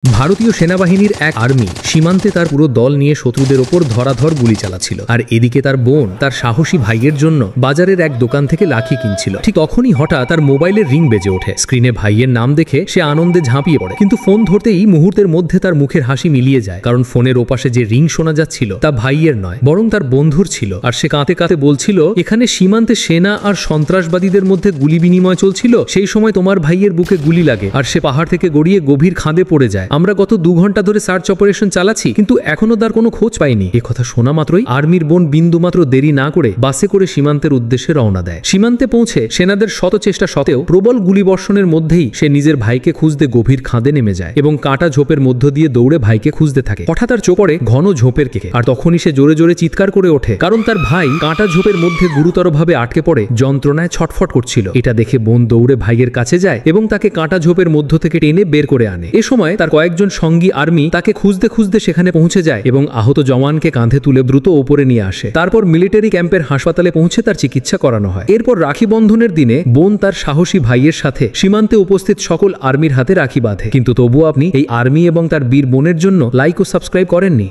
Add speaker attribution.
Speaker 1: ভারতীয় সেনাবাহিনীর এক আর্মি সীমান্তে তার পুরো দল নিয়ে শত্রুদের ওপর ধরাধর গুলি চালাচ্ছিল। আর এদিকে তার বোন তার সাহসী ভাইয়ের জন্য বাজারের এক দোকান থেকে লাঠি কিনছিল। ঠিক তখনই হঠাৎ তার মোবাইলের রিং বেজে ওঠে। স্ক্রিনে ভাইয়ের নাম দেখে সে আনন্দে ঝাঁপিয়ে পড়ে, কিন্তু ফোন ধরতেই মুহূর্তের মধ্যে তার মুখের হাসি মিলিয়ে যায়, কারণ ফোনের ওপাশে যে রিং শোনা যাচ্ছিল তা ভাইয়ের নয়, বরং তার বন্ধুর ছিল। আর সে কাঁদতে কাঁদতে বলছিল, এখানে সীমান্তে সেনা আর সন্ত্রাসবাদীদের মধ্যে গুলি বিনিময় চলছিল, সেই সময় তোমার ভাইয়ের বুকে গুলি লাগে আর সে পাহাড় থেকে গড়িয়ে গভীর খাদে পড়ে যায়। আমরা গত 2 ঘন্টা ধরে সার্চ অপারেশন চালাচ্ছি, কিন্তু এখনো তার কোনো খোঁজ পাইনি। এ কথা শোনা মাত্রই আর্মির বোন বিন্দুমাত্র দেরি না করে বাসে করে সীমান্তের উদ্দেশ্যে রওনা দেয়। সীমান্তে পৌঁছে সেনাদের শত চেষ্টা সত্ত্বেও প্রবল গুলিবর্ষণের মধ্যেই সে নিজের ভাইকে খুঁজতে গভীর খাদে নেমে যায় এবং কাঁটা ঝোপের মধ্য দিয়ে দৌড়ে ভাইকে খুঁজতে থাকে। হঠাৎ তার চোখ পড়ে ঘন ঝোপের কেকে, আর তখনই সে জোরে জোরে চিৎকার করে ওঠে, কারণ তার ভাই কাঁটা ঝোপের মধ্যে গুরুতরভাবে আটকে পড়ে যন্ত্রণায় ছটফট করছিল। এটা দেখে বোন দৌড়ে ভাইয়ের কাছে যায় এবং তাকে কাঁটা ঝোপের মধ্য থেকে টেনে বের করে আনে। এ সময় তার কয়েকজন সঙ্গী আর্মি তাকে খুঁজতে খুঁজতে সেখানে পৌঁছে যায় এবং আহত জওয়ানকে কাঁধে তুলে দ্রুত ওপরে নিয়ে আসে। তারপর মিলিটারি ক্যাম্পের হাসপাতালে পৌঁছে তার চিকিৎসা করানো হয়। এরপর রাখি বন্ধনের দিনে বোন তার সাহসী ভাইয়ের সাথে সীমান্তে উপস্থিত সকল আর্মির হাতে রাখি বাঁধে। কিন্তু তবুও আপনি এই আর্মি এবং তার বীর বোনের জন্য লাইক ও সাবস্ক্রাইব করেননি।